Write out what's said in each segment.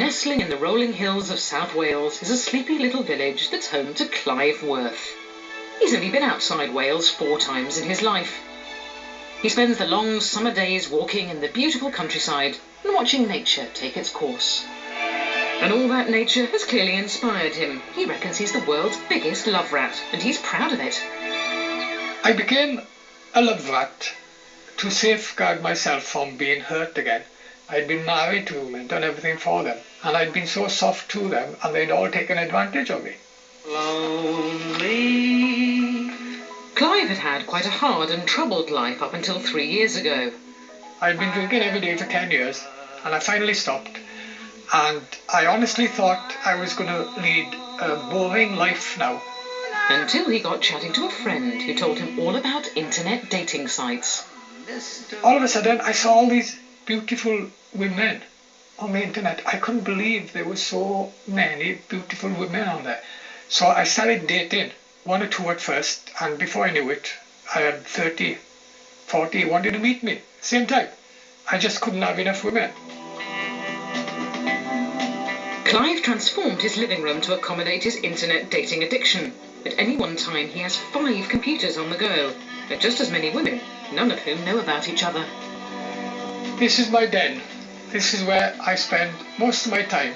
Nestling in the rolling hills of South Wales is a sleepy little village that's home to Clive Worth. He's only been outside Wales 4 times in his life. He spends the long summer days walking in the beautiful countryside and watching nature take its course. And all that nature has clearly inspired him. He reckons he's the world's biggest love rat, and he's proud of it. I became a love rat to safeguard myself from being hurt again. I'd been married to them and done everything for them, and I'd been so soft to them, and they'd all taken advantage of me. Lonely. Clive had had quite a hard and troubled life up until 3 years ago. I'd been drinking every day for 10 years, and I finally stopped. And I honestly thought I was going to lead a boring life now. Until he got chatting to a friend who told him all about internet dating sites. All of a sudden, I saw all these beautiful women on the internet. I couldn't believe there were so many beautiful women on there. So I started dating 1 or 2 at first, and before I knew it, I had 30, 40 wanted to meet me. Same time. I just couldn't have enough women. Clive transformed his living room to accommodate his internet dating addiction. At any one time, he has 5 computers on the go, but just as many women, none of whom know about each other. This is my den. This is where I spend most of my time,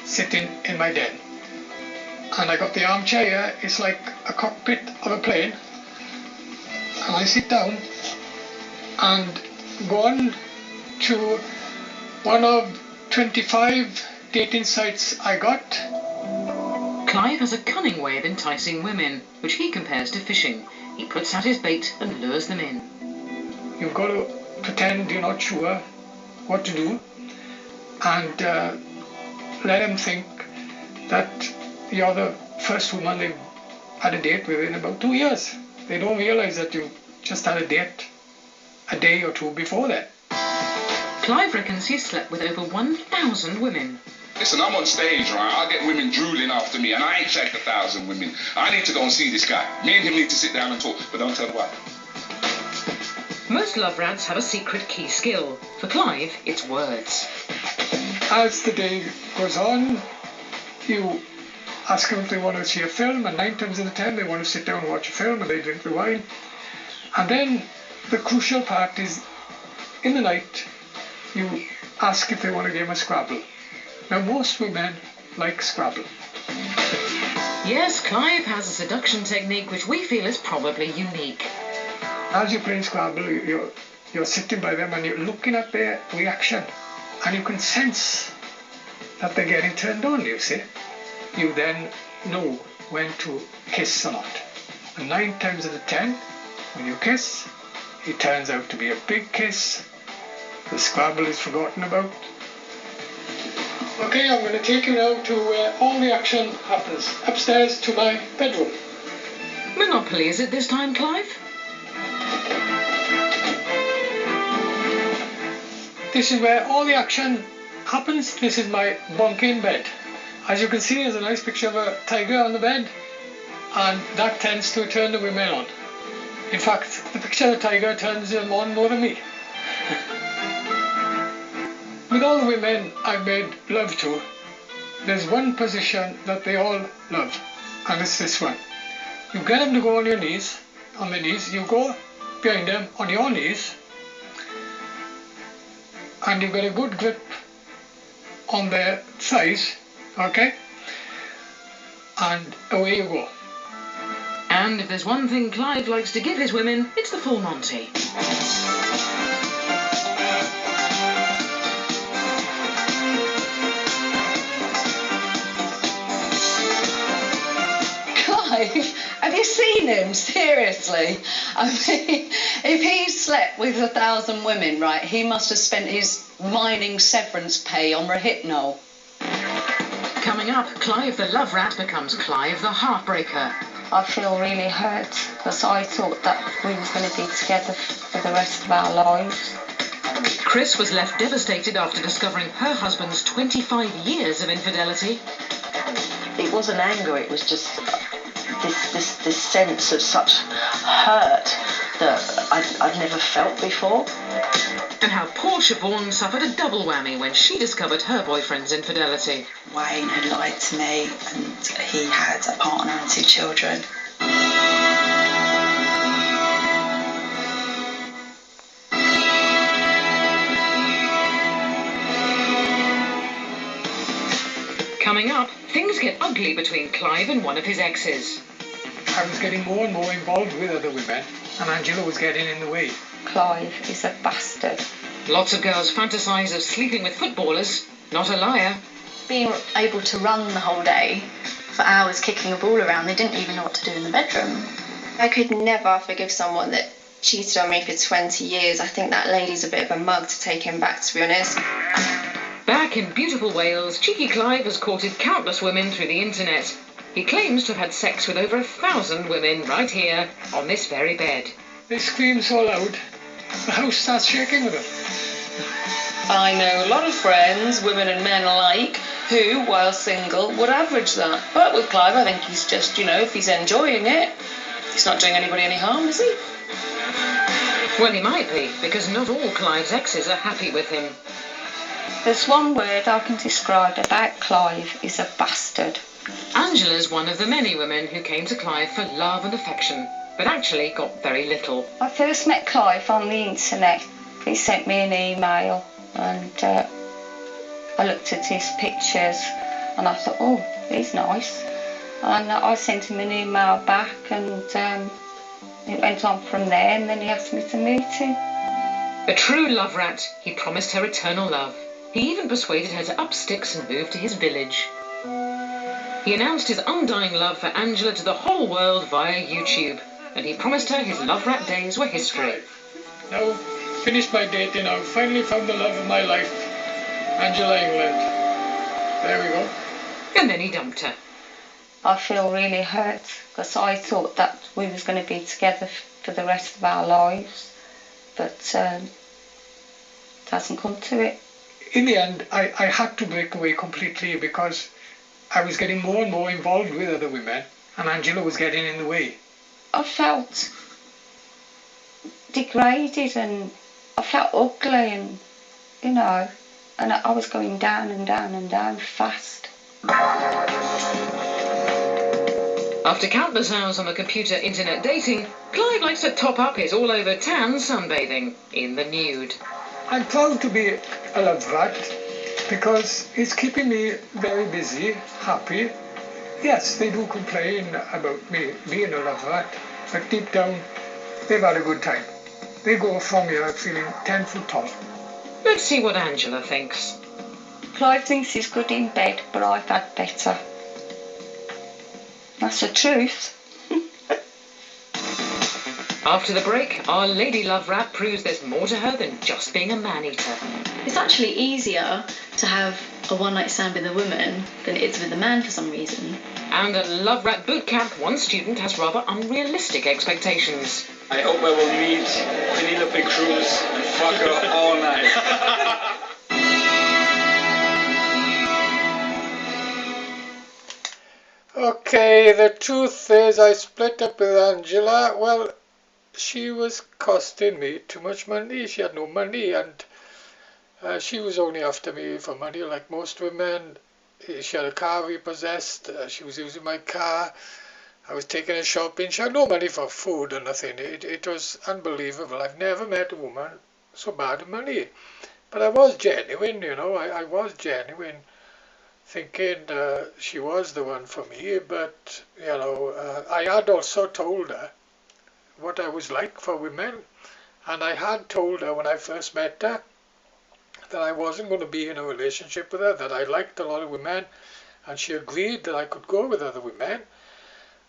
sitting in my den. And I got the armchair here. It's like a cockpit of a plane. And I sit down and go on to one of 25 dating sites I got. Clive has a cunning way of enticing women, which he compares to fishing. He puts out his bait and lures them in. You've got to pretend you're not sure what to do, and let them think that you're the first woman they've had a date with in about 2 years. They don't realize that you just had a date a day or 2 before that. Clive reckons he's slept with over 1,000 women. Listen, I'm on stage, right? I get women drooling after me, and I ain't shagged 1,000 women. I need to go and see this guy. Me and him need to sit down and talk, but don't tell why. Most love rats have a secret key skill. For Clive, it's words. As the day goes on, you ask them if they want to see a film, and 9 times out of 10 they want to sit down and watch a film, and they drink the wine. And then the crucial part is, in the night, you ask if they want a game of Scrabble. Now, most women like Scrabble. Yes, Clive has a seduction technique which we feel is probably unique. As you're playing Scrabble, you're sitting by them and you're looking at their reaction, and you can sense that they're getting turned on, you see. You then know when to kiss or not. And 9 times out of 10, when you kiss, it turns out to be a big kiss. The Scrabble is forgotten about. Okay, I'm going to take you now to where all the action happens, upstairs to my bedroom. Monopoly is it this time, Clive? This is where all the action happens. This is my bunk-in bed. As you can see, there's a nice picture of a tiger on the bed, and that tends to turn the women on. In fact, the picture of the tiger turns them on more than me. With all the women I've made love to, there's one position that they all love, and it's this one. You get them to go on their knees, you go behind them on your knees, and you get a good grip on their thighs, okay? And away you go. And if there's one thing Clive likes to give his women, it's the full Monty. Have you seen him? Seriously? I mean, if he slept with 1,000 women, right, he must have spent his mining severance pay on Rohypnol. Coming up, Clive the love rat becomes Clive the heartbreaker. I feel really hurt because I thought that we was going to be together for the rest of our lives. Chris was left devastated after discovering her husband's 25 years of infidelity. It wasn't anger, it was just this sense of such hurt that I'd never felt before. And how poor Siobhan suffered a double whammy when she discovered her boyfriend's infidelity. Wayne had lied to me and he had a partner and 2 children. Coming up, things get ugly between Clive and one of his exes. I was getting more and more involved with other women, and Angela was getting in the way. Clive is a bastard. Lots of girls fantasise of sleeping with footballers. Not a liar. Being able to run the whole day for hours kicking a ball around, they didn't even know what to do in the bedroom. I could never forgive someone that cheated on me for 20 years. I think that lady's a bit of a mug to take him back, to be honest. Back in beautiful Wales, cheeky Clive has courted countless women through the internet. He claims to have had sex with over 1,000 women right here, on this very bed. They screamed so loud, the house starts shaking with them. I know a lot of friends, women and men alike, who, while single, would average that. But with Clive, I think he's just, if he's enjoying it, he's not doing anybody any harm, is he? Well, he might be, because not all Clive's exes are happy with him. There's one word I can describe about Clive, is a bastard. Angela's one of the many women who came to Clive for love and affection, but actually got very little. I first met Clive on the internet. He sent me an email and I looked at his pictures and I thought, oh, he's nice. And I sent him an email back and it went on from there, and then he asked me to meet him. A true love rat, he promised her eternal love. He even persuaded her to up sticks and move to his village. He announced his undying love for Angela to the whole world via YouTube, and he promised her his love rat days were history. Now, finished my dating, I've finally found the love of my life, Angela England. There we go. And then he dumped her. I feel really hurt because I thought that we was going to be together for the rest of our lives, but it hasn't come to it. In the end, I had to break away completely because I was getting more and more involved with other women, and Angela was getting in the way. I felt degraded and I felt ugly, and and I was going down and down and down fast. After countless hours on the computer internet dating, Clive likes to top up his all-over tan sunbathing in the nude. I'm proud to be a love rat because it's keeping me very busy, happy. Yes, they do complain about me being a love rat, but deep down, they've had a good time. They go from here feeling 10 foot tall. Let's see what Angela thinks. Clive thinks he's good in bed, but I've had better. That's the truth. After the break, our lady love rat proves there's more to her than just being a man-eater. It's actually easier to have a one-night stand with a woman than it is with a man for some reason. And at Love Rat Boot Camp, one student has rather unrealistic expectations. I hope I will meet Penelope Cruz and fuck her all night. Okay, the truth is I split up with Angela. Well, she was costing me too much money. She had no money, and she was only after me for money like most women. She had a car repossessed. She was using my car. I was taking her shopping. She had no money for food or nothing. It was unbelievable. I've never met a woman so bad at money. But I was genuine, I was genuine, thinking she was the one for me. But, I had also told her what I was like for women. And I had told her when I first met her that I wasn't going to be in a relationship with her, that I liked a lot of women, and she agreed that I could go with other women,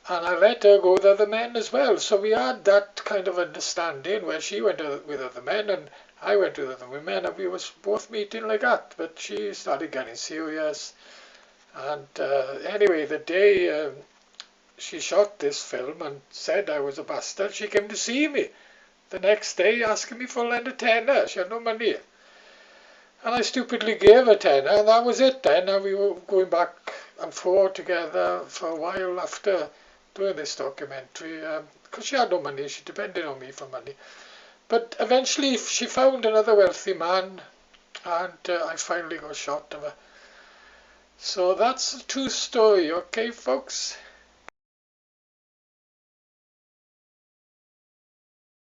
and I let her go with other men as well. So we had that kind of understanding where she went with other men and I went with other women, and we was both meeting like that. But she started getting serious, and anyway, the day she shot this film and said I was a bastard, she came to see me the next day asking me for a tenner. She had no money. And I stupidly gave her tenner, and that was it then. And we were going back and forth together for a while after doing this documentary. because she had no money. She depended on me for money. But eventually she found another wealthy man, and I finally got shot of her. So that's a true story, okay, folks?